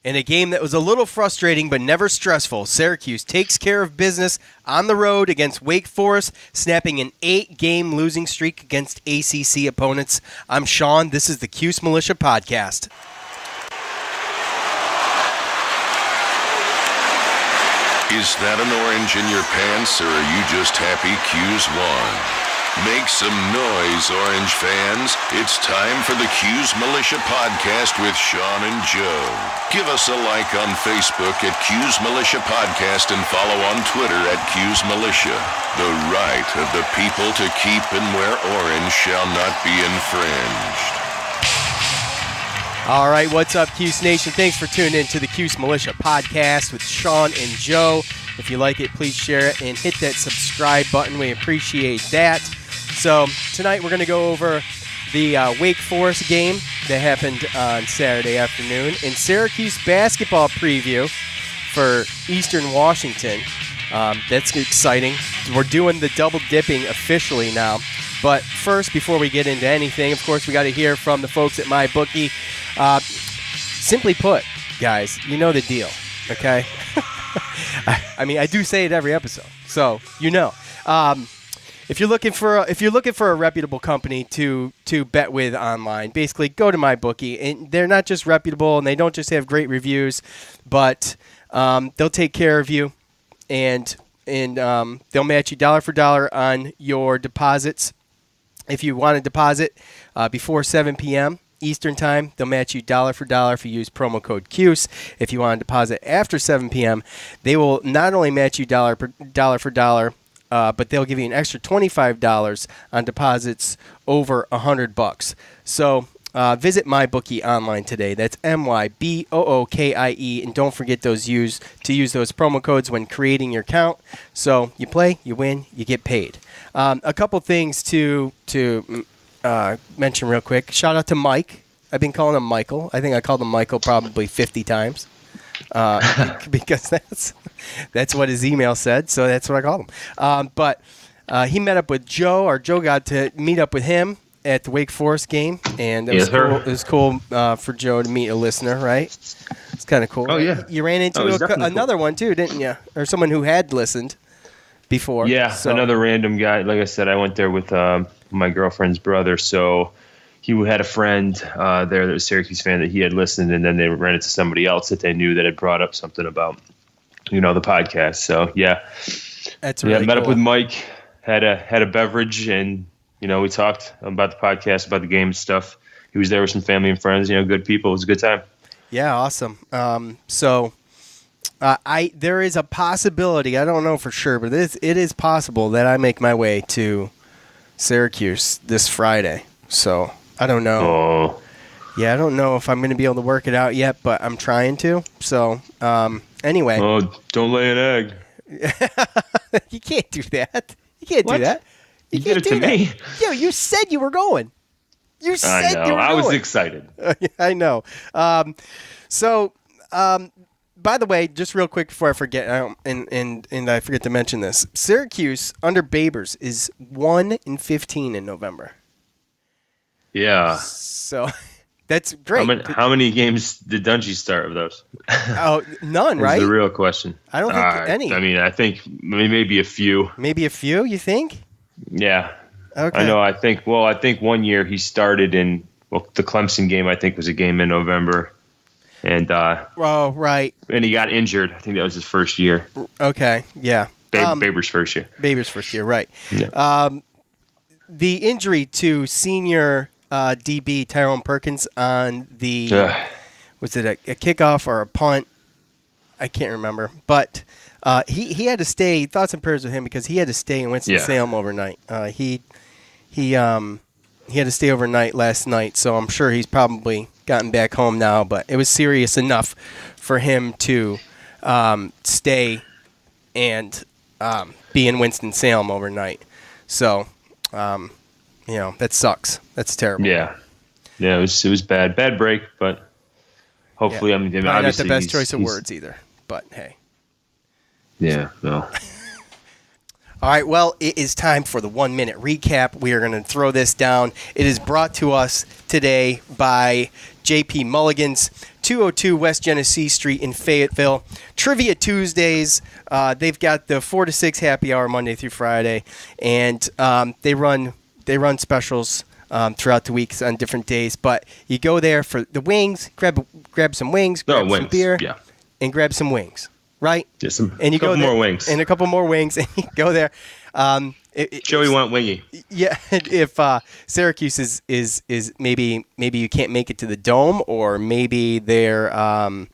In a game that was a little frustrating but never stressful, Syracuse takes care of business on the road against Wake Forest, snapping an 8-game losing streak against ACC opponents. I'm Sean. This is the Cuse Militia Podcast. Is that an orange in your pants, or are you just happy Cuse won? Make some noise, Orange fans. It's time for the Cuse Militia Podcast with Sean and Joe. Give us a like on Facebook at Cuse Militia Podcast and follow on Twitter at Cuse Militia. The right of the people to keep and wear orange shall not be infringed. All right, what's up, Cuse Nation? Thanks for tuning in to the Cuse Militia Podcast with Sean and Joe. If you like it, please share it and hit that subscribe button. We appreciate that. So tonight we're going to go over the Wake Forest game that happened on Saturday afternoon and Syracuse basketball preview for Eastern Washington. That's exciting. We're doing the double dipping officially now. But first, before we get into anything, of course, we got to hear from the folks at MyBookie. Simply put, guys, you know the deal, okay? I mean, I do say it every episode, so you know. If you're looking for a reputable company to bet with online, basically go to MyBookie. And they're not just reputable, and they don't just have great reviews, but they'll take care of you, and they'll match you dollar for dollar on your deposits. If you want to deposit before 7 p.m. Eastern Time, they'll match you dollar for dollar if you use promo code CUSE. If you want to deposit after 7 p.m., they will not only match you dollar for dollar, but they'll give you an extra $25 on deposits over $100. So visit MyBookie online today. That's MyBookie, and don't forget to use those promo codes when creating your account. So you play, you win, you get paid. A couple things to mention real quick. Shout out to Mike. I've been calling him Michael. I think I called him Michael probably 50 times because that's what his email said. So that's what I called him. But he met up with Joe, or Joe got to meet up with him at the Wake Forest game, and it was cool for Joe to meet a listener, right? It's kind of cool. Oh, yeah. You ran into another one, too, didn't you? Or someone who had listened before. Yeah, so. Another random guy. Like I said, I went there with my girlfriend's brother, so he had a friend there that was a Syracuse fan that he had listened, and then they ran into somebody else that they knew that had brought up something about, the podcast. So, yeah. That's really met cool. up with Mike, had a beverage, and, we talked about the podcast, about the game and stuff. He was there with some family and friends, good people. It was a good time. Yeah, awesome. There is a possibility, I don't know for sure, but it is possible that I make my way to Syracuse this Friday. So, I don't know. Oh. Yeah, I don't know if I'm going to be able to work it out yet, but I'm trying to. So, anyway. Oh, don't lay an egg. You can't do that. You can't do that. You did it to me. Yo, you said you were going. You said you were going. I was excited. I know. By the way, just real quick before I forget, and I forget to mention this, Syracuse under Babers is 1-15 in November. Yeah. So that's great. How many games did Dungy start of those? Oh, none, right? That's the real question. I don't think any. I mean, I think maybe a few. Maybe a few, you think? Yeah. Okay. I know. I think 1 year he started in the Clemson game. I think was a game in November, and right. And he got injured. I think that was his first year. Okay. Yeah. Babers' first year. Babers' first year. Right. Yeah. The injury to senior DB Tyrone Perkins on the was it a kickoff or a punt? I can't remember, but. He had to stay. Thoughts and prayers with him because he had to stay in Winston-Salem overnight. He had to stay overnight last night, so I'm sure he's probably gotten back home now. But it was serious enough for him to stay and be in Winston-Salem overnight. So, that sucks. That's terrible. Yeah, it was bad break, but hopefully, yeah. obviously not the best choice of words either. But hey. Yeah, no. All right, well, it is time for the 1-minute recap. We are going to throw this down. It is brought to us today by JP Mulligan's 202 West Genesee Street in Fayetteville. Trivia Tuesdays. They've got the 4 to 6 happy hour Monday through Friday, and they run specials throughout the weeks on different days. But you go there for the wings, grab some wings, grab some beer, and grab some wings, right? Just and you couple go there, more wings. and a couple more wings, and you go there. Joey want wingy. Yeah, if Syracuse is maybe you can't make it to the Dome, or maybe they're at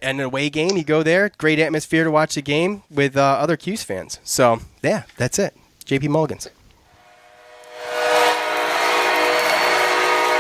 an away game. You go there, great atmosphere to watch the game with other Cuse fans. So yeah, that's it. JP Mulligans.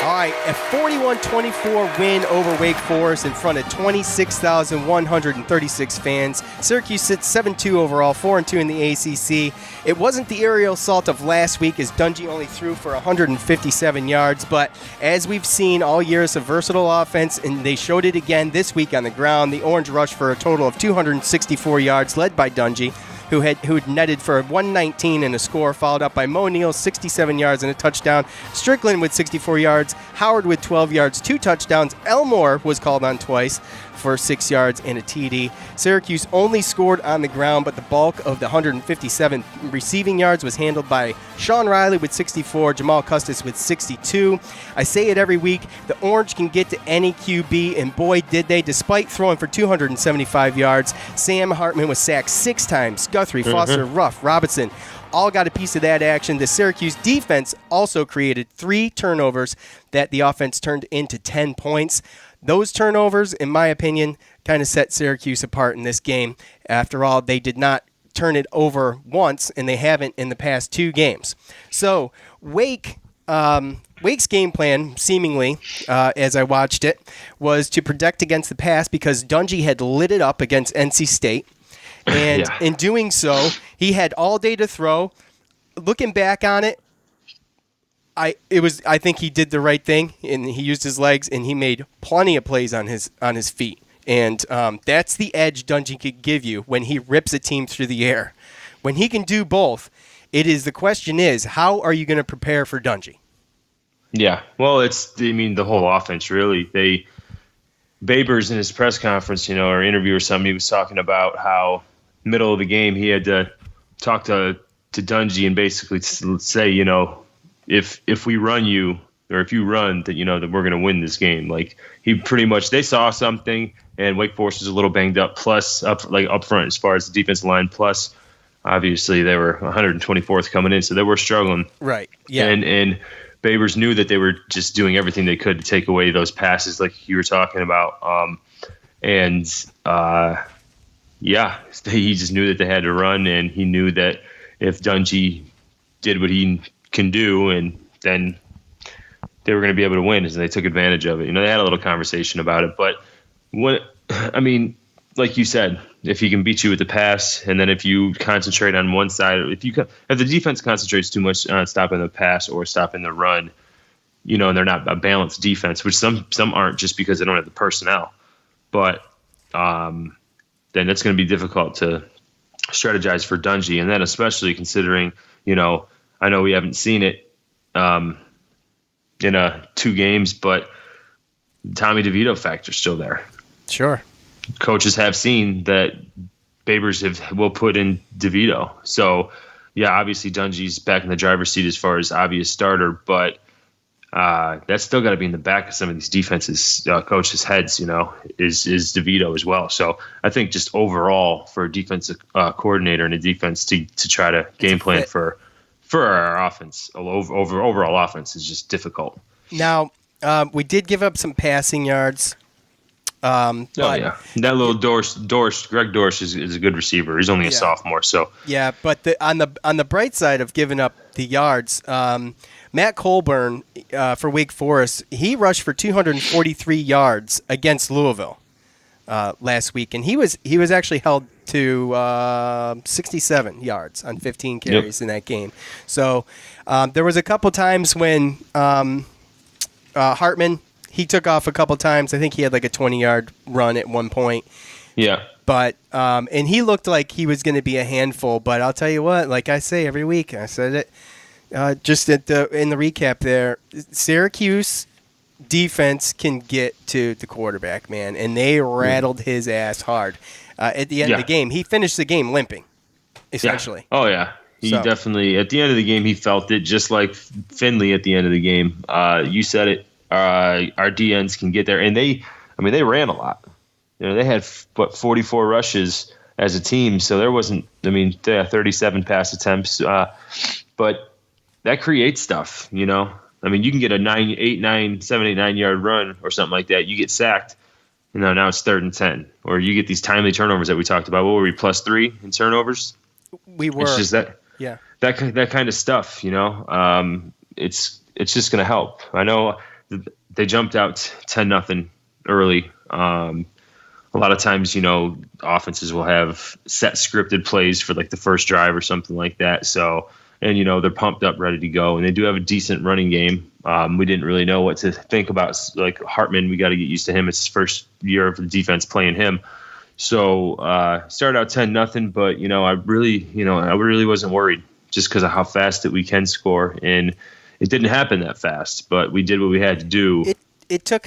All right, a 41-24 win over Wake Forest in front of 26,136 fans. Syracuse sits 7-2 overall, 4-2 in the ACC. It wasn't the aerial assault of last week, as Dungey only threw for 157 yards, but as we've seen all year, it's a versatile offense, and they showed it again this week on the ground. The Orange rushed for a total of 264 yards, led by Dungey, who had netted for 119 and a score, followed up by Mo Neal, 67 yards and a touchdown. Strickland with 64 yards. Howard with 12 yards, 2 touchdowns. Elmore was called on twice for 6 yards and a TD. Syracuse only scored on the ground, but the bulk of the 157 receiving yards was handled by Sean Riley with 64, Jamal Custis with 62. I say it every week, the Orange can get to any QB, and boy did they. Despite throwing for 275 yards, Sam Hartman was sacked 6 times. Guthrie, Foster, Ruff, Robinson all got a piece of that action. The Syracuse defense also created 3 turnovers that the offense turned into 10 points. Those turnovers, in my opinion, kind of set Syracuse apart in this game. After all, they did not turn it over once, and they haven't in the past 2 games. So Wake's game plan, seemingly, as I watched it, was to protect against the pass because Dungey had lit it up against NC State. And in doing so, he had all day to throw. Looking back on it, I think he did the right thing, and he used his legs, and he made plenty of plays on his feet. And that's the edge Dungey could give you when he rips a team through the air. When he can do both, the question is, how are you going to prepare for Dungey? Yeah, well, the whole offense, really. Babers in his press conference, or interview or something, he was talking about how middle of the game he had to talk to Dungey and basically say, if we run you, or if you run, that that we're going to win this game. Like, he pretty much, they saw something, and Wake Forest was a little banged up, plus up front as far as the defensive line, plus obviously they were 124th coming in, so they were struggling. Right. Yeah. And Babers knew that they were just doing everything they could to take away those passes, like you were talking about. He just knew that they had to run, and he knew that if Dungey did what he can do, and then they were going to be able to win, and they took advantage of it. They had a little conversation about it, but like you said, if he can beat you with the pass, and then if you concentrate on one side, if the defense concentrates too much on stopping the pass or stopping the run, and they're not a balanced defense, which some aren't just because they don't have the personnel, but then it's going to be difficult to strategize for Dungey, and then especially considering, I know we haven't seen it in 2 games, but Tommy DeVito factor's still there. Sure. Coaches have seen that Babers will put in DeVito. So, yeah, obviously Dungey's back in the driver's seat as far as obvious starter, but that's still got to be in the back of some of these defenses, coaches' heads, is DeVito as well. So I think just overall for a defensive coordinator and a defense to try to game plan for our offense, overall offense is just difficult. Now, we did give up some passing yards. That little Greg Dorsch is a good receiver. He's only a sophomore, so yeah. But on the bright side of giving up the yards, Matt Colburn for Wake Forest, he rushed for 243 yards against Louisville last week, and he was actually held to 67 yards on 15 carries in that game. So there was a couple times when Hartman. He took off a couple times. I think he had like a 20-yard run at one point. Yeah. But and he looked like he was going to be a handful. But I'll tell you what, like I say every week, I said it just in the recap there, Syracuse defense can get to the quarterback, man, and they rattled his ass hard. At the end of the game, he finished the game limping, essentially. Yeah. Oh, yeah. He definitely, at the end of the game, he felt it, just like Finley at the end of the game. You said it. Our DNs can get there, and they ran a lot. They had 44 rushes as a team, so there wasn't. They had 37 pass attempts, but that creates stuff. You can get a 7, 8, 9 yard run or something like that. You get sacked. Now it's 3rd and 10, or you get these timely turnovers that we talked about. What were we, +3 in turnovers? We were. It's just that. Yeah. That kind of stuff. It's just going to help. I know they jumped out 10-0 early. A lot of times, offenses will have set scripted plays for like the first drive or something like that. So, and they're pumped up, ready to go, and they do have a decent running game. We didn't really know what to think about, like Hartman. We got to get used to him. It's his first year of the defense playing him. So started out 10-0, but I really wasn't worried, just because of how fast that we can score, and it didn't happen that fast, but we did what we had to do. It took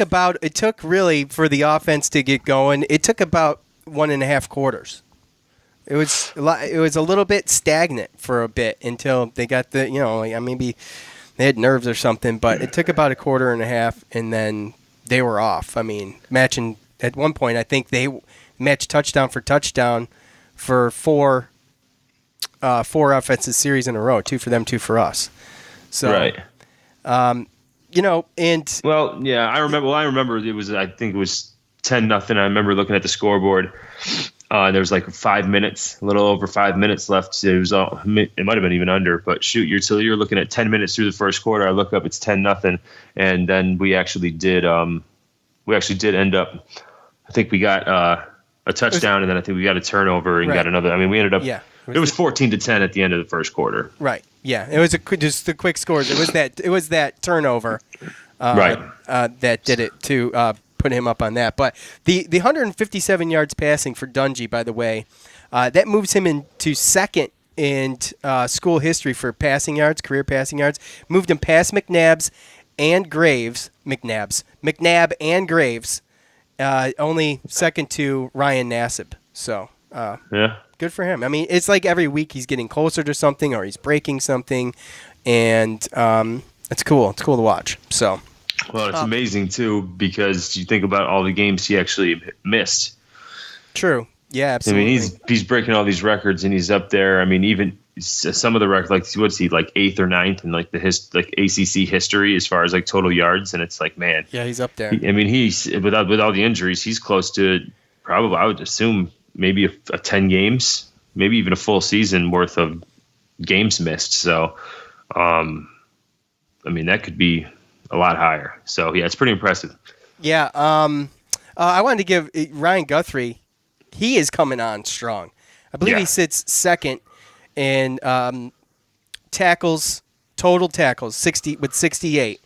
really for the offense to get going. It took about 1.5 quarters. It was a little bit stagnant for a bit until they got maybe they had nerves or something, but it took about 1.25, and then they were off. Matching at one point, I think they matched touchdown for touchdown for four offensive series in a row, 2 for them, 2 for us. So, right. And I remember it was, I think it was 10-0. I remember looking at the scoreboard. There was like 5 minutes, a little over 5 minutes left. It might have been even under, but shoot, you're looking at 10 minutes through the first quarter. I look up, it's 10-0, and then we actually did end up. I think we got a touchdown, and then I think we got a turnover and got another. We ended up. Yeah. It was 14-10 at the end of the first quarter. Right. Yeah. It was just the quick scores. It was that turnover. Right. That did it to put him up on that. But the 157 yards passing for Dungy, by the way, that moves him into second in school history for passing yards, career passing yards. Moved him past McNabb and Graves. Only second to Ryan Nassib. So yeah. Good for him. It's like every week he's getting closer to something or he's breaking something, and it's cool. It's cool to watch. So, well, it's amazing too, because you think about all the games he actually missed. True. Yeah, absolutely. He's breaking all these records, and he's up there. Even some of the records, like what's he, like 8th or 9th in like ACC history as far as like total yards, and it's like, man. Yeah, he's up there. He's with all the injuries, he's close to probably, I would assume, maybe a 10 games, maybe even a full season worth of games missed. So, that could be a lot higher. So, yeah, it's pretty impressive. Yeah. I wanted to give Ryan Guthrie, he is coming on strong. I believe he sits second in total tackles, 68.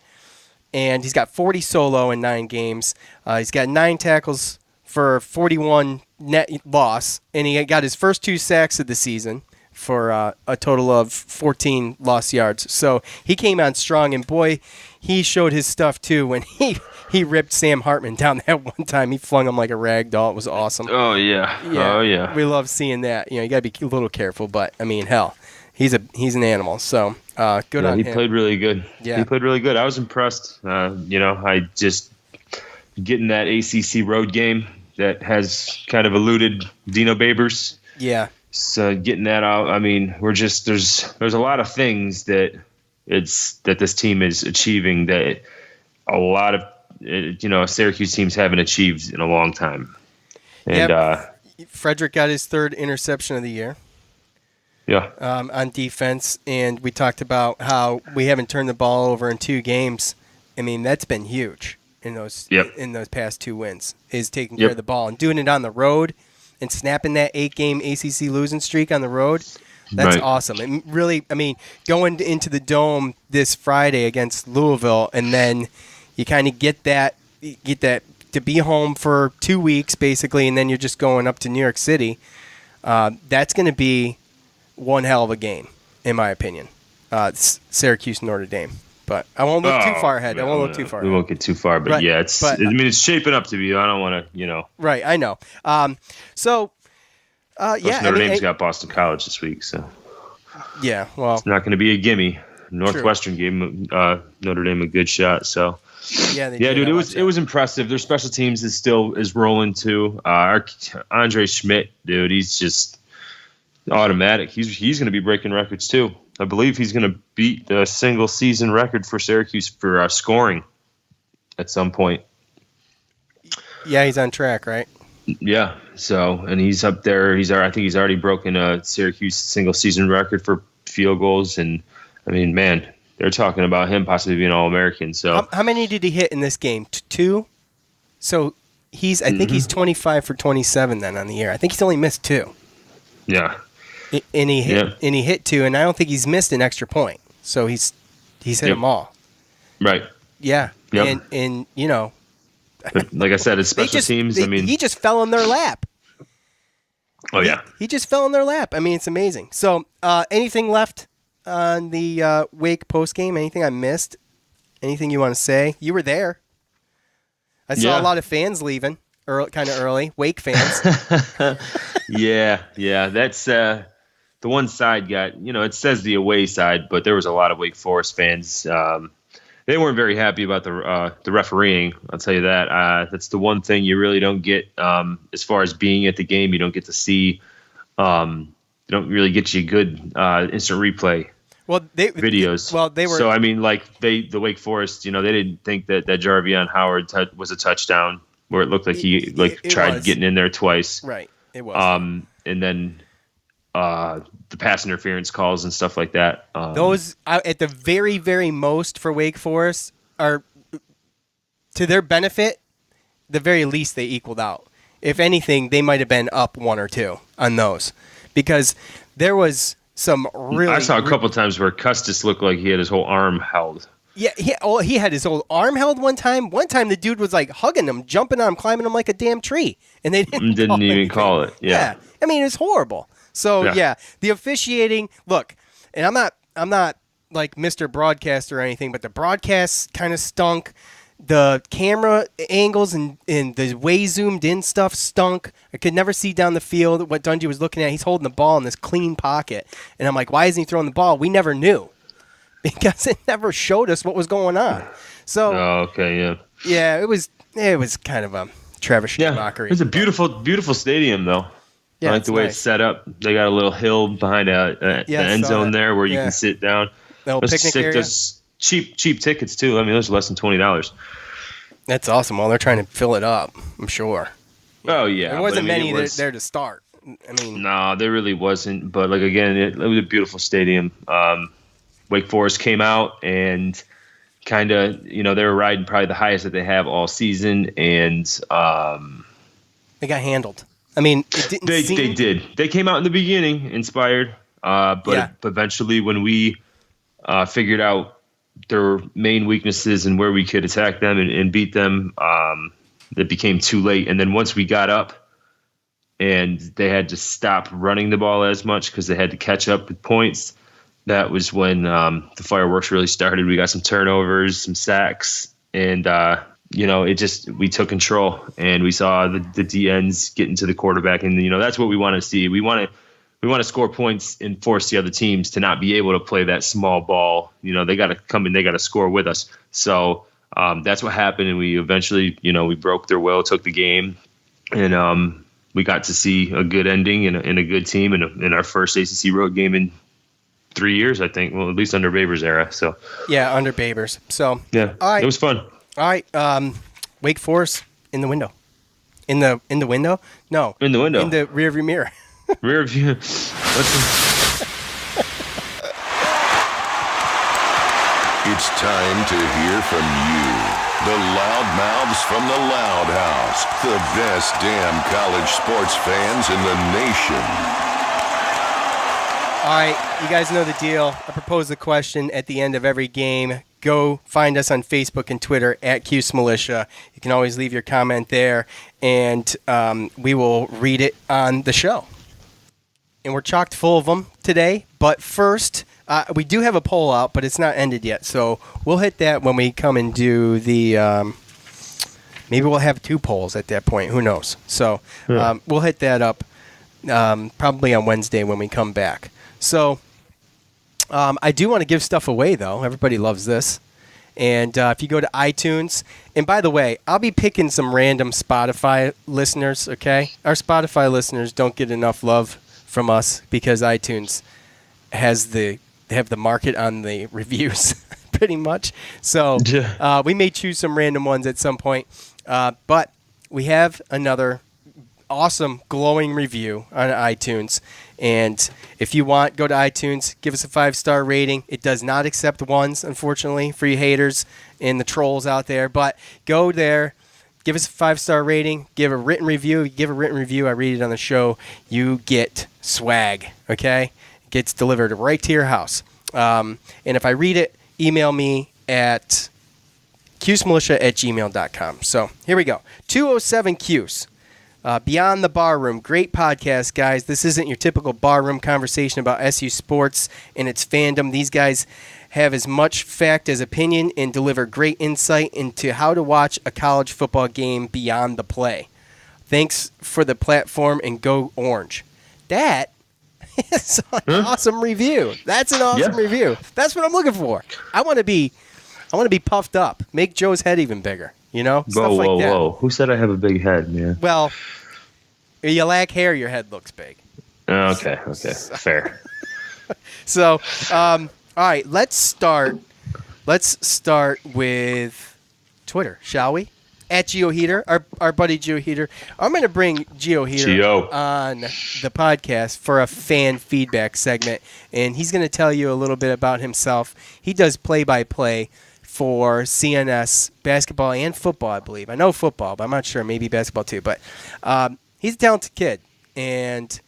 And he's got 40 solo in 9 games. He's got 9 tackles for 41 net loss, and he got his first 2 sacks of the season for a total of 14 lost yards. So he came on strong, and boy, he showed his stuff too when he ripped Sam Hartman down that one time. He flung him like a rag doll. It was awesome. Oh yeah. Oh yeah. We love seeing that. You got to be a little careful, but hell, he's an animal. So good on him. He played really good. Yeah, he played really good. I was impressed. I just getting that ACC road game that has kind of eluded Dino Babers. Yeah. So getting that out, there's a lot of things that this team is achieving that a lot of Syracuse teams haven't achieved in a long time. And Frederick got his 3rd interception of the year. Yeah. On defense, and we talked about how we haven't turned the ball over in 2 games. That's been huge. In those past 2 wins, is taking care of the ball and doing it on the road and snapping that 8-game ACC losing streak on the road. That's awesome. And really, going into the Dome this Friday against Louisville, and then you kind of get that to be home for 2 weeks basically, and then you're just going up to New York City. That's going to be one hell of a game, in my opinion. Syracuse Notre Dame. But I won't look too far ahead. I won't look too far ahead. We won't get too far, but right. yeah, it's shaping up to be. I don't want to, Right, I know. Notre Dame's got Boston College this week, so. Yeah, well. It's not going to be a gimme. Northwestern gave Notre Dame a good shot, so. Yeah, dude, it was impressive. Their special teams is rolling too. Andre Schmidt, dude, he's just automatic. He's going to be breaking records too. I believe he's going to beat the single season record for Syracuse for scoring at some point. Yeah, he's on track, right? Yeah. So, and he's up there. I think he's already broken a Syracuse single season record for field goals. And I mean, man, they're talking about him possibly being All-American. So, how many did he hit in this game? 2. So I think he's 25 for 27 then on the year. I think he's only missed 2. Yeah. And he hit 2, and I don't think he's missed an extra point. So he's hit them all. Right. Yeah. Yep. And but like I said, it's special teams. He just fell in their lap. Oh yeah. He just fell in their lap. I mean, it's amazing. So, anything left on the Wake post game? Anything I missed? Anything you want to say? You were there. I saw a lot of fans leaving kind of early. Wake fans. Yeah. That's the one side got. It says the away side, but there was a lot of Wake Forest fans. They weren't very happy about the refereeing. I'll tell you that. That's the one thing you really don't get as far as being at the game. You don't get to see. They don't really get you good instant replay. Videos. Well, they were. So I mean, the Wake Forest. They didn't think that Jarvion Howard was a touchdown, where it looked like he tried getting in there twice. Right. It was. And then. The pass interference calls and stuff like that. Those, at the very, very most for Wake Forest, are, to their benefit, the very least they equaled out. If anything, they might have been up 1 or 2 on those. Because there was some really... I saw a couple times where Custis looked like he had his whole arm held. Yeah, he had his whole arm held one time. One time the dude was like hugging him, jumping on him, climbing him like a damn tree. And they didn't even call it. Yeah. I mean, it's horrible. So the officiating. Look, and I'm not like Mr. Broadcaster or anything, but the broadcast kind of stunk. The camera angles and the way zoomed in stuff stunk. I could never see down the field what Dungy was looking at. He's holding the ball in this clean pocket, and I'm like, why isn't he throwing the ball? We never knew because it never showed us what was going on. So yeah, it was kind of a travesty mockery. It was a beautiful stadium though. Yeah, I like the way it's set up. They got a little hill behind the end zone there where you can sit down. The little picnic area. Those cheap tickets too. I mean, those are less than $20. That's awesome. Well, they're trying to fill it up, I'm sure. Oh yeah, there wasn't many there to start. I mean, no, there really wasn't. But again, it was a beautiful stadium. Wake Forest came out and kind of, they were riding probably the highest that they have all season, and they got handled. I mean, they did. They came out in the beginning inspired, but eventually when we figured out their main weaknesses and where we could attack them and beat them, it became too late. And then once we got up and they had to stop running the ball as much because they had to catch up with points, that was when the fireworks really started. We got some turnovers, some sacks, and we took control, and we saw the DNs get into the quarterback, and that's what we want to see. We want to score points and force the other teams to not be able to play that small ball. They got to come in, they got to score with us. So that's what happened, and we eventually, we broke their will, took the game, and we got to see a good ending and a good team in our first ACC road game in 3 years, I think. Well, at least under Babers' era. So yeah, under Babers. So yeah, all right. It was fun. All right, Wake Forest in the window. In the window? No. In the window. In the rearview mirror. Rear view. It's time to hear from you, the loudmouths from the Loud House, the best damn college sports fans in the nation. All right, you guys know the deal. I propose the question at the end of every game. Go find us on Facebook and Twitter at Cuse Militia. You can always leave your comment there, and we will read it on the show. And we're chocked full of them today. But first, We do have a poll out, but it's not ended yet. So we'll hit that when we come and do the maybe we'll have 2 polls at that point. Who knows? So we'll hit that up probably on Wednesday when we come back. So I do want to give stuff away, though. Everybody loves this. And if you go to iTunes, and by the way, I'll be picking some random Spotify listeners, okay? Our Spotify listeners don't get enough love from us because iTunes they have the market on the reviews pretty much. So we may choose some random ones at some point. But we have another awesome, glowing review on iTunes. And if you want, go to iTunes, give us a 5-star rating. It does not accept 1s, unfortunately, for you haters and the trolls out there. But go there, give us a 5-star rating, give a written review. You give a written review, I read it on the show, you get swag, okay? It gets delivered right to your house. And if I read it, email me at cusemilitia@gmail.com. So here we go. 207 Cuse. Beyond the Barroom. Great podcast, guys. This isn't your typical barroom conversation about SU sports and its fandom. These guys have as much fact as opinion and deliver great insight into how to watch a college football game beyond the play. Thanks for the platform and go Orange. That is an awesome review. That's an awesome review. That's what I'm looking for. I want to be puffed up. Make Joe's head even bigger. You know? Stuff like that. Whoa. Who said I have a big head, man? Well, you lack hair, your head looks big. Okay. Fair. So, all right, let's start with Twitter, shall we? At GeoHeater, our buddy GeoHeater. I'm going to bring GeoHeater on the podcast for a fan feedback segment, and he's going to tell you a little bit about himself. He does play-by-play for CNS basketball and football, I believe. I know football, but I'm not sure. Maybe basketball too. But he's a talented kid, and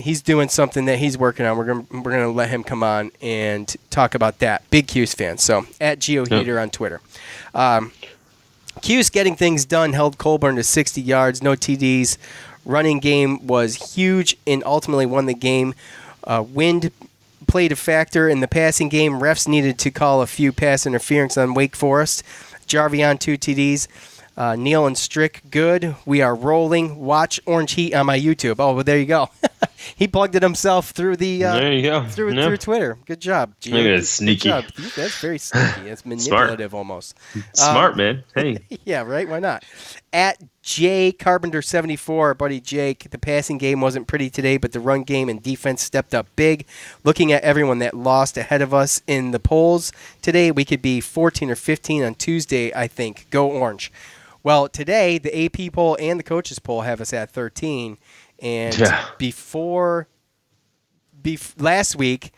he's doing something that he's working on. We're gonna let him come on and talk about that. Big Cuse fan. So at GeoHeater on Twitter. Cuse getting things done held Colburn to 60 yards, no TDs. Running game was huge and ultimately won the game. Wind played a factor in the passing game. Refs needed to call a few pass interference on Wake Forest. Jarvion 2 TDs. Neal and Strick, good. We are rolling. Watch Orange Heat on my YouTube. Oh, well, there you go. He plugged it himself through the there you go. through Twitter. Good job, Gio. Look at that, sneaky. Good job. That's very sneaky. That's manipulative almost. Smart, man. Hey. Yeah, right? Why not? At Jay Carpenter 74, our buddy Jake, the passing game wasn't pretty today, but the run game and defense stepped up big. Looking at everyone that lost ahead of us in the polls today, we could be 14 or 15 on Tuesday, I think. Go Orange. Well, today, the AP poll and the coaches poll have us at 13. And last week,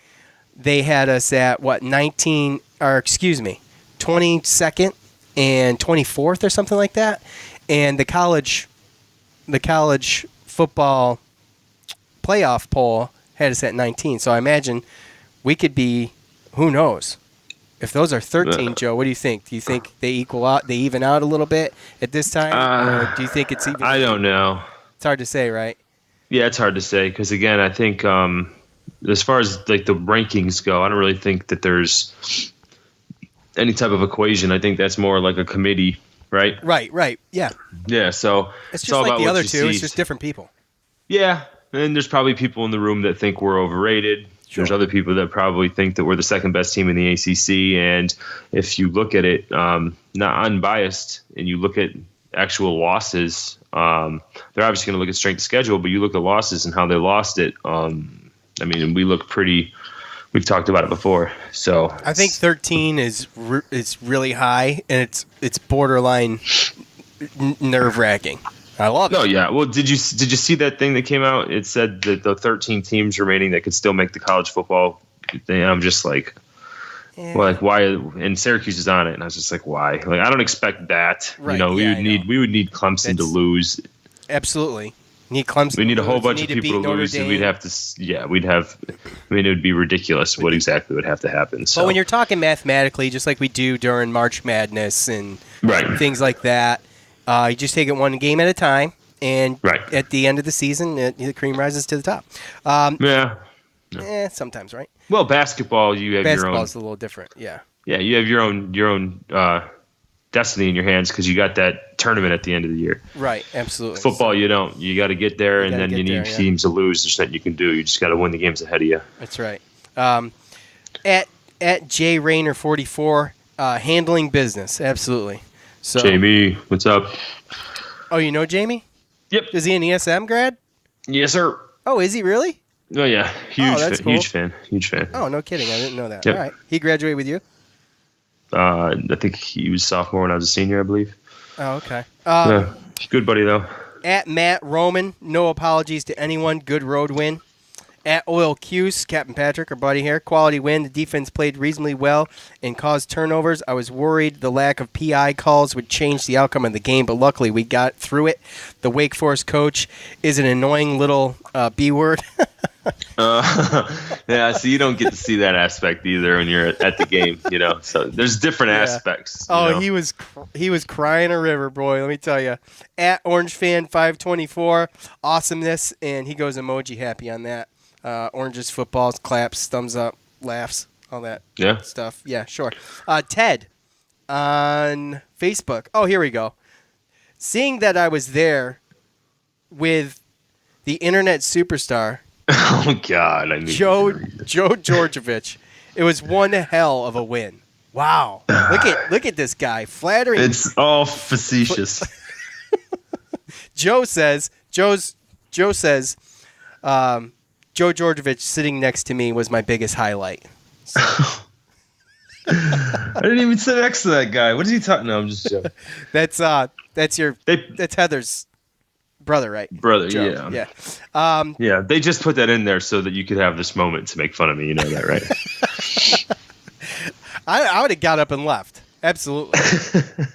they had us at, 22nd and 24th or something like that. And the college football playoff poll had us at 19. So I imagine we could be, who knows? If those are 13, Joe, what do you think? Do you think they equal out, they even out a little bit at this time? Or do you think it's even? I don't know. It's hard to say, right? Yeah, it's hard to say because, again, I think as far as like the rankings go, I don't really think that there's any type of equation. I think that's more like a committee, right? Right. Yeah. Yeah, so it's just all like the other two. It's just different people. Yeah, and there's probably people in the room that think we're overrated. Sure. There's other people that probably think that we're the second best team in the ACC. And if you look at it, not unbiased, and you look at actual losses, they're obviously going to look at strength of schedule, but you look at losses and how they lost it. I mean, we look pretty. We've talked about it before. So I think 13 is really high, and it's borderline nerve-wracking. I love it. Oh yeah. Well, did you see that thing that came out? It said that the 13 teams remaining that could still make the college football thing. I'm just like, like why? And Syracuse is on it, and I was just like, why? Like I don't expect that. Right. You know, we would need Clemson to lose. Absolutely. Need Clemson. We need a whole bunch of people to lose, and we'd have to. Yeah, we'd have. I mean, it would be ridiculous what exactly would have to happen. So. But when you're talking mathematically, just like we do during March Madness and things like that. You just take it one game at a time, and at the end of the season, the cream rises to the top. No. Sometimes, right? Well, basketball, you have your own. Basketball's a little different, yeah. Yeah, you have your own destiny in your hands because you got that tournament at the end of the year. Right, absolutely. Football, you don't. You got to get there, and then you need teams to lose. There's nothing you can do. You just got to win the games ahead of you. That's right. At J Rayner 44, handling business, absolutely. So, Jamie, what's up? Oh, you know Jamie? Yep. Is he an ESM grad? Yes, sir. Oh, is he really? Oh yeah, that's cool. Huge fan. Oh, no kidding. I didn't know that. Yep. All right. He graduated with you? I think he was sophomore when I was a senior, I believe. Oh, okay. Yeah, good buddy though. At Matt Roman, no apologies to anyone. Good road win. At Oil Cuse, Captain Patrick, our buddy here, quality win. The defense played reasonably well and caused turnovers. I was worried the lack of PI calls would change the outcome of the game, but luckily we got through it. The Wake Forest coach is an annoying little B word. Yeah, so you don't get to see that aspect either when you're at the game, So there's different aspects. Oh, he was crying a river, boy. Let me tell you. At Orange Fan 524, awesomeness, and he goes emoji happy on that. Oranges, footballs, claps, thumbs up, laughs, all that stuff. Yeah, sure. Ted on Facebook. Oh, here we go. Seeing that I was there with the internet superstar. Oh God! I mean, Joe Georgievich. It was one hell of a win. Wow! Look at this guy. Flattering. It's all facetious. Joe says. Joe Georgievich sitting next to me was my biggest highlight. So. I didn't even sit next to that guy. What is he talking? No, I'm just joking. That's Heather's brother, right? Brother, Joe. yeah. Yeah, they just put that in there so that you could have this moment to make fun of me. You know that, right? I would have got up and left. Absolutely.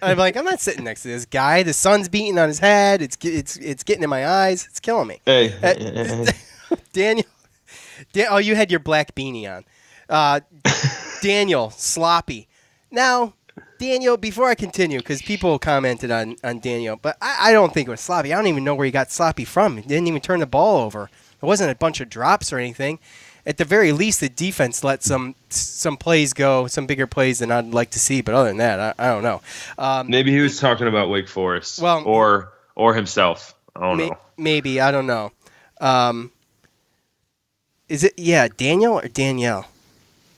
I'm like, I'm not sitting next to this guy. The sun's beating on his head. It's getting in my eyes. It's killing me. Hey. Daniel. Oh, you had your black beanie on. Daniel, sloppy. Now, Daniel, before I continue, because people commented on Daniel, but I don't think it was sloppy. I don't even know where he got sloppy from. He didn't even turn the ball over. It wasn't a bunch of drops or anything. At the very least, the defense let some plays go, some bigger plays than I'd like to see. But other than that, I don't know. Maybe he was talking about Wake Forest, or himself. I don't know. Maybe, I don't know. Is it Daniel or Danielle?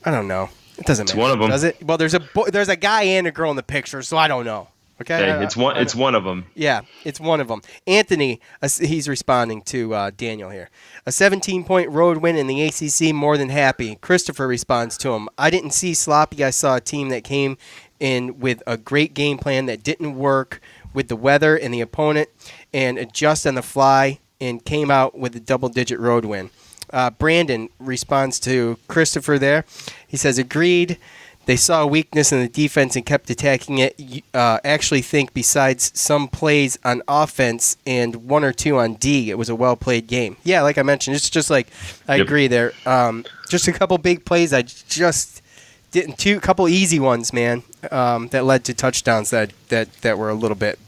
I don't know. It doesn't matter. It's one of them. Does it? Well, there's a guy and a girl in the picture, so I don't know. Okay, hey, it's one of them. Yeah, it's one of them. Anthony, he's responding to Daniel here. A 17-point road win in the ACC, more than happy. Christopher responds to him. I didn't see sloppy. I saw a team that came in with a great game plan that didn't work with the weather and the opponent and adjust on the fly and came out with a double-digit road win. Brandon responds to Christopher there. He says, agreed. They saw a weakness in the defense and kept attacking it. Actually think besides some plays on offense and one or two on D, it was a well-played game. Yeah, like I mentioned, it's just like I agree there. Just a couple big plays. I just didn't. Couple easy ones, man, that led to touchdowns that were a little bit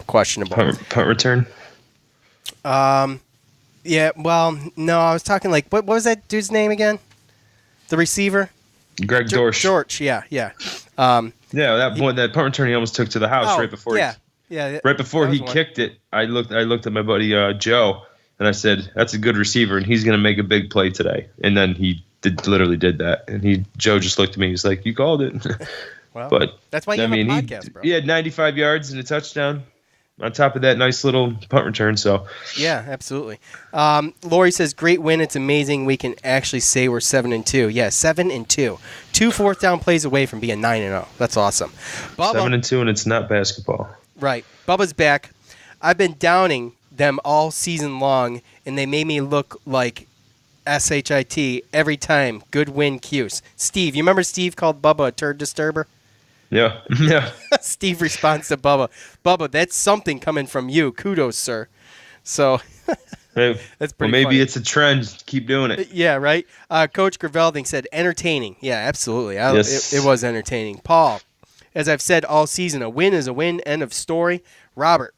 questionable. Punt return? Yeah, well, no, I was talking like, what was that dude's name again? The receiver? Greg Dorsch. Dorsch, yeah. That punt return he almost took to the house right before right before he kicked it. I looked at my buddy Joe and I said, "That's a good receiver and he's going to make a big play today." And then he literally did that. And Joe just looked at me. He's like, "You called it." Well, but that's why you have a podcast, bro. He had 95 yards and a touchdown. On top of that nice little punt return, so. Yeah, absolutely. Lori says, great win. It's amazing. We can actually say we're 7-2. Yeah, 7-2. 2 fourth down plays away from being 9-0. That's awesome. Bubba, 7-2, and it's not basketball. Right. Bubba's back. I've been downing them all season long, and they made me look like SHIT every time. Good win, Cuse. Steve, you remember Steve called Bubba a turd disturber? Yeah. Steve responds to Bubba. Bubba, that's something coming from you. Kudos, sir. So hey, that's pretty maybe funny. It's a trend. Keep doing it. Yeah, right? Coach Gravelding said, entertaining. Yeah, absolutely. Yes. It was entertaining. Paul, as I've said all season, a win is a win. End of story. Robert,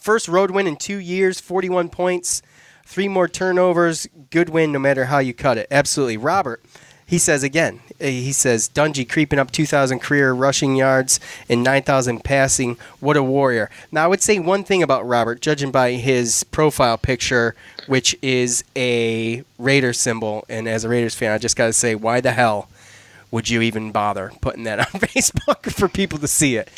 first road win in 2 years, 41 points. 3 more turnovers, good win no matter how you cut it. Absolutely. Robert, he says again, Dungy creeping up 2,000 career rushing yards and 9,000 passing. What a warrior. Now, I would say one thing about Robert, judging by his profile picture, which is a Raiders symbol, and as a Raiders fan, I just got to say, why the hell would you even bother putting that on Facebook for people to see it?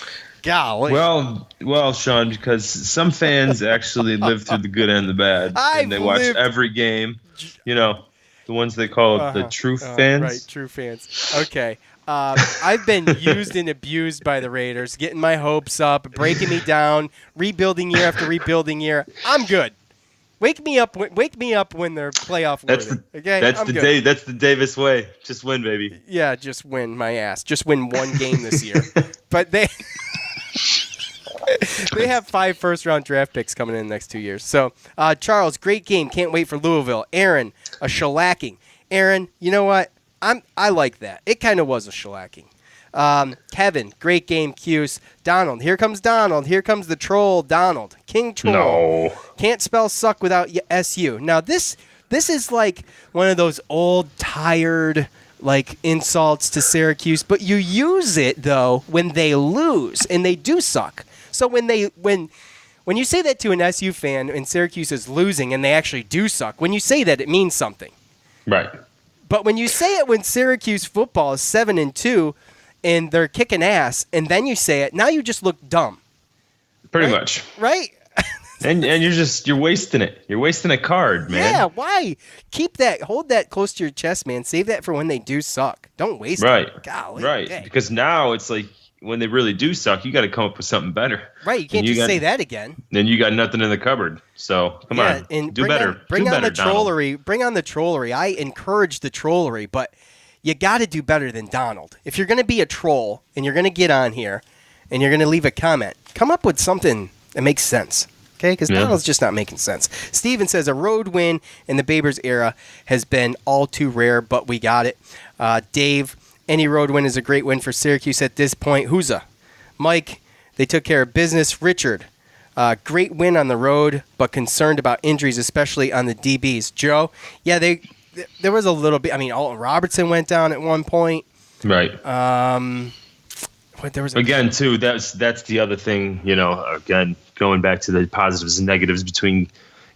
Golly. Well, Sean, because some fans actually live through the good and the bad, and they watch every game. You know, the ones they call the true fans. Right, true fans. Okay. I've been used and abused by the Raiders, getting my hopes up, breaking me down, rebuilding year after rebuilding year. I'm good. Wake me up when they're playoff worthy. Okay, That's the Davis way. Just win, baby. Yeah, just win my ass. Just win one game this year. But they have 5 first-round draft picks coming in the next 2 years. So, Charles, great game. Can't wait for Louisville. Aaron, a shellacking. Aaron, you know what? I like that. It kind of was a shellacking. Kevin, great game, Cuse. Donald, here comes Donald. Here comes the troll, Donald. King Troll. No. Can't spell suck without SU. Now, this is like one of those old, tired, like, insults to Syracuse, but you use it, though, when they lose, and they do suck. So when you say that to an SU fan and Syracuse is losing and they actually do suck, when you say that, it means something. Right. But when you say it when Syracuse football is 7-2 and they're kicking ass, and then you say it, now you just look dumb. Pretty much. Right? and you're wasting it. You're wasting a card, man. Yeah, why? Hold that close to your chest, man. Save that for when they do suck. Don't waste it. Golly. Right. Okay. Because now it's like when they really do suck, you got to come up with something better. Right. You can't say that again. Then you got nothing in the cupboard. So come on, and do better. Bring on the Donald. trollery. Bring on the trollery. I encourage the trollery, but you got to do better than Donald. If you're going to be a troll and you're going to get on here and you're going to leave a comment, come up with something that makes sense. Okay, because Donald's just not making sense. Steven says a road win in the Babers era has been all too rare, but we got it. Dave, any road win is a great win for Syracuse at this point. Who's Mike, they took care of business. Richard, great win on the road, but concerned about injuries, especially on the DBs. Joe, yeah, there was a little bit. I mean, Alton Robertson went down at one point. Right. There was again too. That's the other thing. You know, again, going back to the positives and negatives between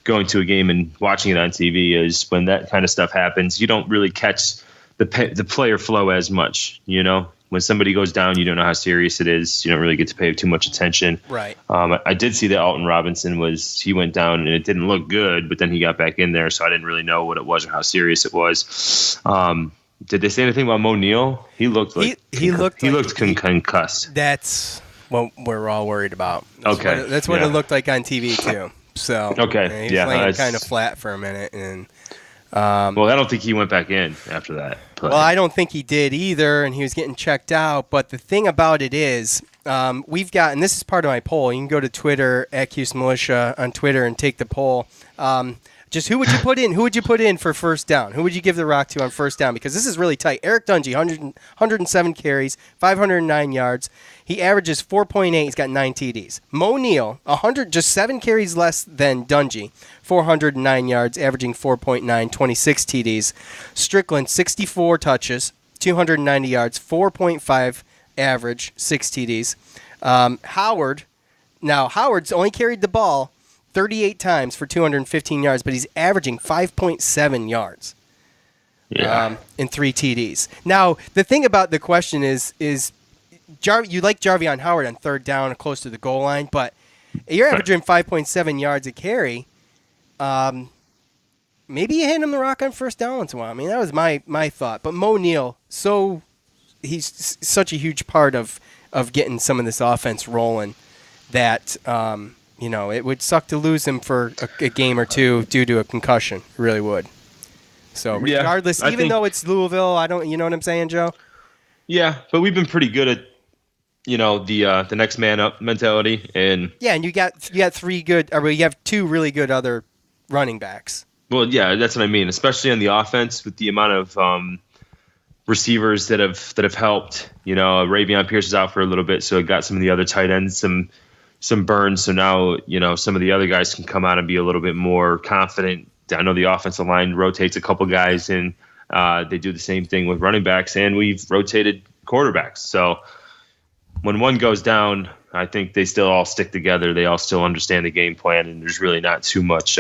going to a game and watching it on TV is when that kind of stuff happens, you don't really catch the player flow as much. You know, when somebody goes down, you don't know how serious it is. You don't really get to pay too much attention. Right. I did see that Alton Robinson he went down and it didn't look good, but then he got back in there, so I didn't really know what it was or how serious it was. Did they say anything about Mo Neal? He looked like he looked concussed. That's what we're all worried about. That's what it looked like on TV too. So he was laying kind of flat for a minute, and well, I don't think he went back in after that play. Well, I don't think he did either, and he was getting checked out. But the thing about it is, we've got, and this is part of my poll. You can go to Twitter at Cuse Militia on Twitter and take the poll. Just who would you put in? Who would you put in for first down? Who would you give the rock to on first down? Because this is really tight. Eric Dungy, 107 carries, 509 yards. He averages 4.8. He's got 9 TDs. Mo Neal, just 7 carries less than Dungy, 409 yards, averaging 4.9, 26 TDs. Strickland, 64 touches, 290 yards, 4.5 average, 6 TDs. Howard's only carried the ball 38 times for 215 yards, but he's averaging 5.7 yards in 3 TDs. Now, the thing about the question is you like Jarvion Howard on third down close to the goal line, but you're averaging 5.7 yards a carry. Maybe you hit him the rock on first down once in a while. I mean, that was my thought. But Mo Neal, he's such a huge part of getting some of this offense rolling that it would suck to lose him for a game or two due to a concussion. It really would. So regardless, even though it's Louisville, you know what I'm saying, Joe? Yeah, but we've been pretty good at, the next man up mentality, and and you got 3 good, or you have 2 really good other running backs. Well, yeah, that's what I mean, especially on the offense with the amount of receivers that have helped. Ravion Pierce is out for a little bit, so it got some of the other tight ends some burns. So now, some of the other guys can come out and be a little bit more confident I know the offensive line rotates a couple guys in. They do the same thing with running backs, and we've rotated quarterbacks. So when one goes down, I think they still all stick together. They all still understand the game plan, and there's really not too much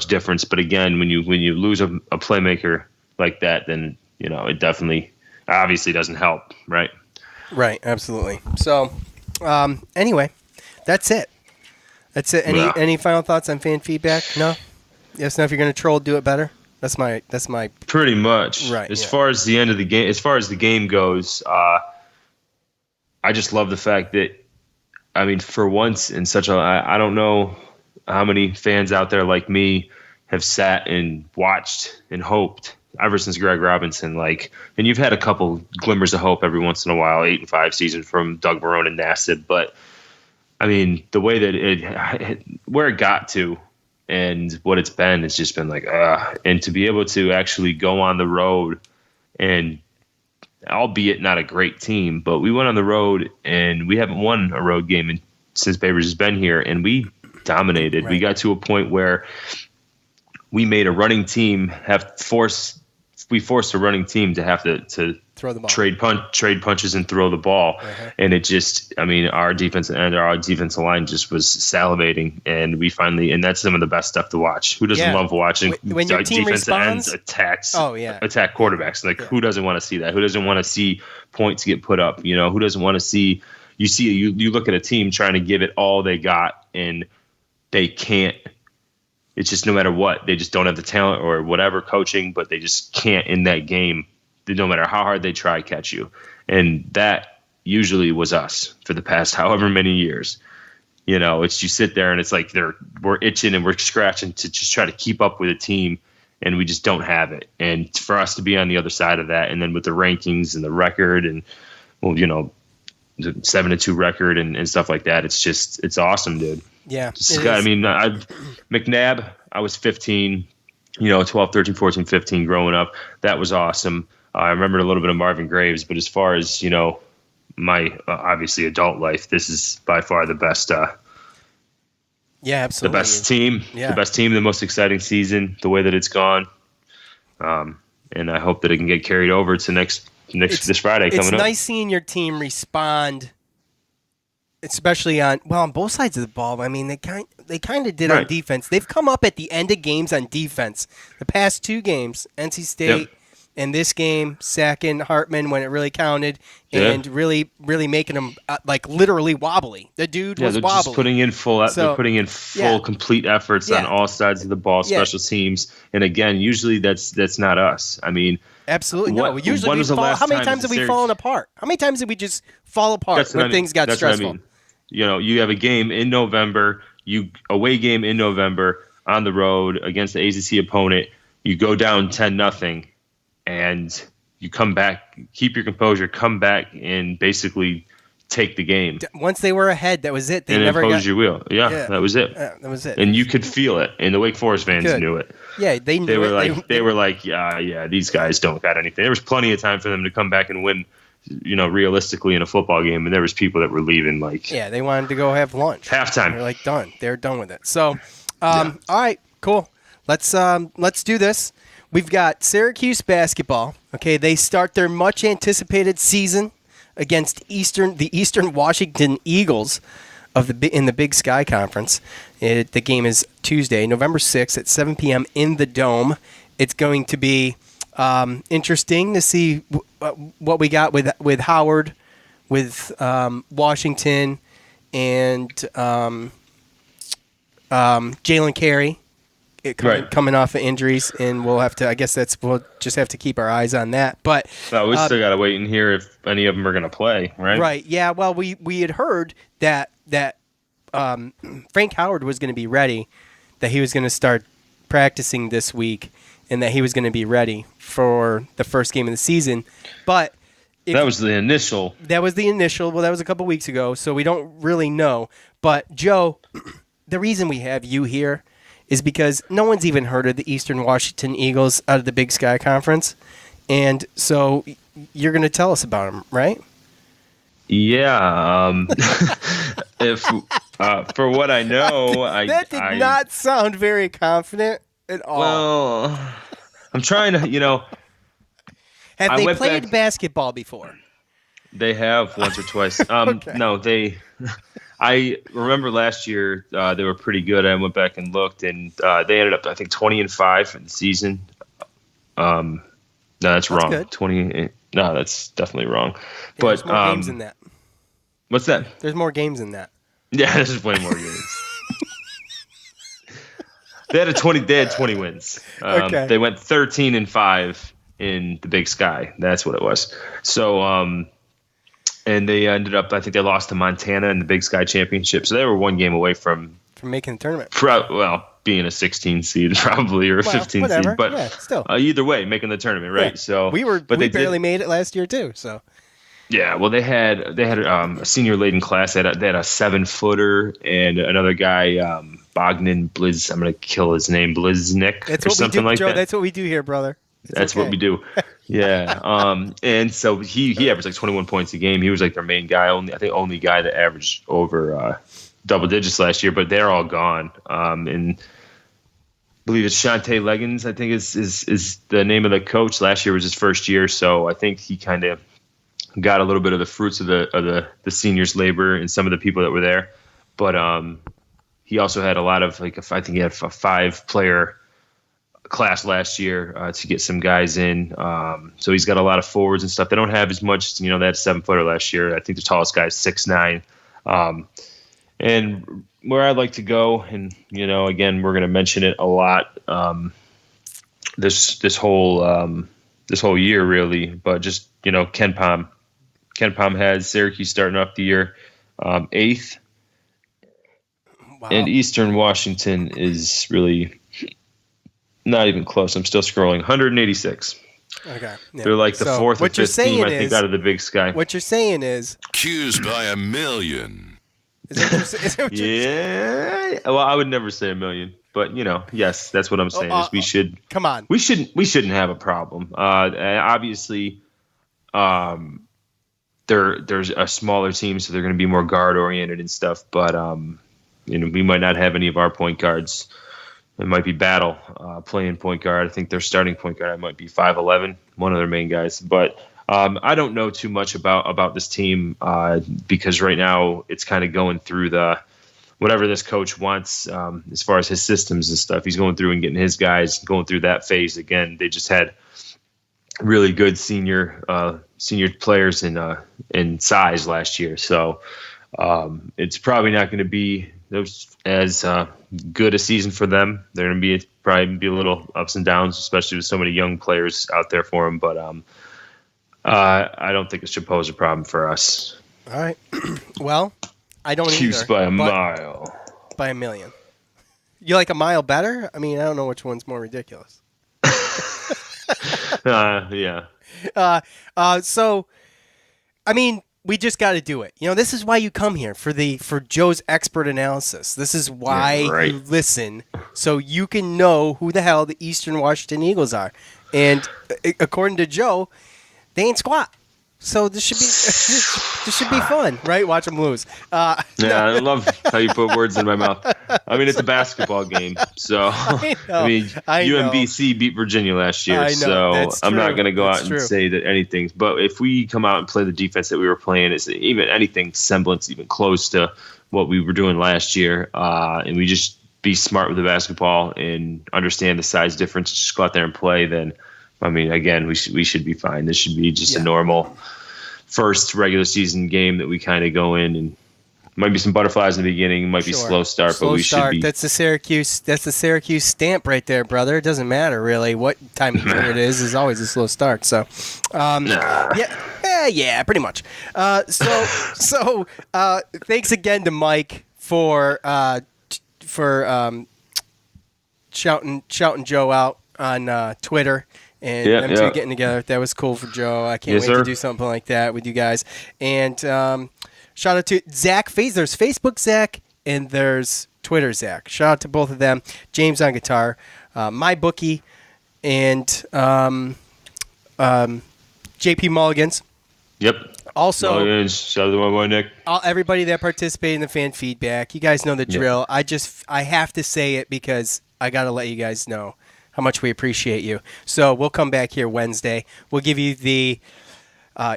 difference. But again, when you lose a playmaker like that, then it definitely obviously doesn't help, right? Right, absolutely. So, anyway, that's it. Any final thoughts on fan feedback? No. Yes. No. If you're going to troll, do it better. That's my. Pretty much. Right. As far as the end of the game, as far as the game goes, I just love the fact that, I mean, for once in such a, I don't know how many fans out there like me have sat and watched and hoped ever since Greg Robinson, and you've had a couple glimmers of hope every once in a while, 8-5 season from Doug Marrone and Nassib, but I mean, the way that where it got to and what it's been, it's just been and to be able to actually go on the road and, albeit not a great team, but we went on the road and we haven't won a road game since Babers has been here, and we dominated. Right. We got to a point where we made a running team forced a running team to have to throw the ball, trade punches and throw the ball. Uh-huh. And it just, I mean, our defense and our defensive line just was salivating, and we finally, and that's some of the best stuff to watch. Who doesn't love watching when your team defensive responds? ends attack quarterbacks? Who doesn't want to see that? Who doesn't want to see points get put up? Who doesn't want to see, you look at a team trying to give it all they got and they can't. It's just no matter what, they just don't have the talent or whatever coaching, but they just can't in that game. No matter how hard they try, catch you. And that usually was us for the past however many years. It's you sit there and it's like we're itching and we're scratching to just try to keep up with a team, and we just don't have it. And for us to be on the other side of that, and then with the rankings and the record and, the 7-2 record and stuff like that, it's awesome, dude. Yeah. McNabb, I was 15, 12, 13, 14, 15 growing up. That was awesome. I remember a little bit of Marvin Graves, but as far as, my obviously adult life, this is by far the best. Yeah, absolutely. The best team, the best team, the most exciting season, the way that it's gone. And I hope that it can get carried over to this Friday coming up. It's nice seeing your team respond, especially on both sides of the ball. I mean, they kind of did on defense. They've come up at the end of games on defense. The past two games, NC State and this game, sacking Hartman when it really counted, and really, really making them literally wobbly. The dude was wobbly. Just putting in full, complete efforts on all sides of the ball, special teams. And again, usually that's not us. I mean, absolutely no. Usually how many times have we fallen apart? How many times did we just fall apart when things got stressful? What I mean. You have a game in November, away game in November on the road against the ACC opponent. You go down 10-0, and you come back, keep your composure, come back, and basically take the game. Once they were ahead, that was it. They never impose your will. Yeah, that was it. That was it. And you could feel it, and the Wake Forest fans knew it. Yeah, they knew it. They were like, yeah, these guys don't got anything. There was plenty of time for them to come back and win, realistically in a football game, and there was people that were leaving they wanted to go have lunch. Halftime. They're done. They're done with it. So, all right, cool. Let's do this. We've got Syracuse basketball. Okay, they start their much anticipated season against the Eastern Washington Eagles in the Big Sky Conference. The game is Tuesday, November 6th at 7 p.m. in the Dome. It's going to be interesting to see what we got with Howard, with Washington, and Jalen Carey coming off of injuries, and we'll just have to keep our eyes on that. But we still got to wait and hear if any of them are going to play, right? Right. Yeah. Well, we had heard that Frank Howard was going to be ready, that he was going to start practicing this week, and that he was going to be ready for the first game of the season. But that was the initial. Well, that was a couple weeks ago, so we don't really know. But Joe, the reason we have you here is because no one's even heard of the Eastern Washington Eagles out of the Big Sky Conference. And so you're going to tell us about them, right? Yeah. If for what I know, that did not sound very confident. at all. Well, I'm trying to, Have they played basketball before? They have once or twice. Okay. No, I remember last year they were pretty good. I went back and looked, and they ended up, I think, 20-5 in the season. No, that's wrong. Good. 20. No, that's definitely wrong. Yeah, but there's more games than that. What's that? There's more games than that. Yeah, there's way more games. They had 20 wins. Okay. They went 13-5 in the Big Sky. That's what it was. So, and they ended up, I think they lost to Montana in the Big Sky Championship. So they were one game away from making the tournament. Being a 16 seed probably, or a 15 whatever. seed. But yeah, still. Either way, making the tournament, right? Yeah. So we barely made it last year too. So. Yeah, well, they had a senior laden class. They had a 7-footer and another guy, Bogdan Blizz. I'm gonna kill his name, Bliznik, That's or what something we do, like Joe. that. That's what we do here, brother. That's what we do. Yeah. And so he averaged like 21 points a game. He was like their main guy, only guy that averaged over double digits last year. But they're all gone. And I believe it's Shantae Leggins, I think is the name of the coach. Last year was his first year, so I think he kind of got a little bit of the fruits of the seniors' labor and some of the people that were there. But he also had a lot of, I think he had a 5-player class last year to get some guys in. So he's got a lot of forwards and stuff. They don't have as much, they had a 7-footer last year. I think the tallest guy is 6'9". And where I'd like to go, and, again, we're going to mention it a lot this whole year, really, but just, Ken Pom. Ken Pom has Syracuse starting off the year 8th. Wow. And Eastern Washington is really not even close. I'm still scrolling. 186. Okay. Yeah. They're like the 4th or 5th team, I think, out of the Big Sky. What you're saying is... Cuse by a million. Is that what yeah. Well, I would never say a million. But, yes, that's what I'm saying. Is we should... Come on. We shouldn't have a problem. Obviously... There's a smaller team, so they're going to be more guard oriented and stuff. But we might not have any of our point guards. It might be Battle playing point guard. I think their starting point guard might be 5'11", one of their main guys. But I don't know too much about this team because right now it's kind of going through whatever this coach wants as far as his systems and stuff. He's going through and getting his guys, going through that phase again. They just had really good senior players in size last year, so it's probably not going to be as good a season for them. They're going to probably be a little ups and downs, especially with so many young players out there for them. But I don't think it should pose a problem for us. All right. Well, I don't Cuse either. by a mile. By a million. You like a mile better? I mean, I don't know which one's more ridiculous. Yeah. So, I mean, we just got to do it. This is why you come here for Joe's expert analysis. This is why you listen, so you can know who the hell the Eastern Washington Eagles are. And according to Joe, they ain't squat. So this should be fun, right? Watch them lose. I love how you put words in my mouth. I mean, it's a basketball game, so UMBC beat Virginia last year, so I'm not going to go out and say that anything. But if we come out and play the defense that we were playing, is even anything semblance, even close to what we were doing last year, and we just be smart with the basketball and understand the size difference, just go out there and play, then. I mean, again, we should be fine. This should be just a normal first regular season game that we kind of go in, and might be some butterflies in the beginning, might be slow start, but we should be. That's the Syracuse stamp right there, brother. It doesn't matter really what time of year it is always a slow start. So, yeah, pretty much. So thanks again to Mike for shouting Joe out on Twitter. And them two getting together. That was cool for Joe. I can't wait to do something like that with you guys. And shout out to Zach Faze. There's Facebook Zach and there's Twitter Zach. Shout out to both of them. James on guitar, my bookie, and JP Mulligans. Yep. Also, shout out to my boy Nick. Everybody that participated in the fan feedback. You guys know the drill. I have to say it because I got to let you guys know. how much we appreciate you. So we'll come back here Wednesday. We'll give you the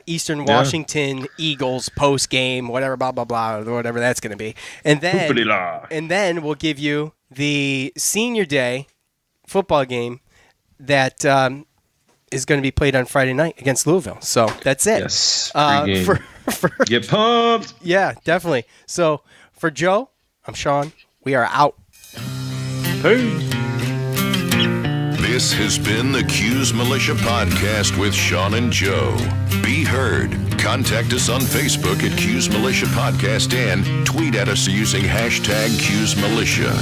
Eastern Washington Eagles post game, whatever, blah blah blah, whatever that's going to be, and then we'll give you the Senior Day football game that is going to be played on Friday night against Louisville. So that's it. Yes. Get pumped. Yeah, definitely. So for Joe, I'm Sean. We are out. Hey. This has been the Cuse Militia Podcast with Sean and Joe. Be heard. Contact us on Facebook at Cuse Militia Podcast and tweet at us using hashtag Cuse Militia.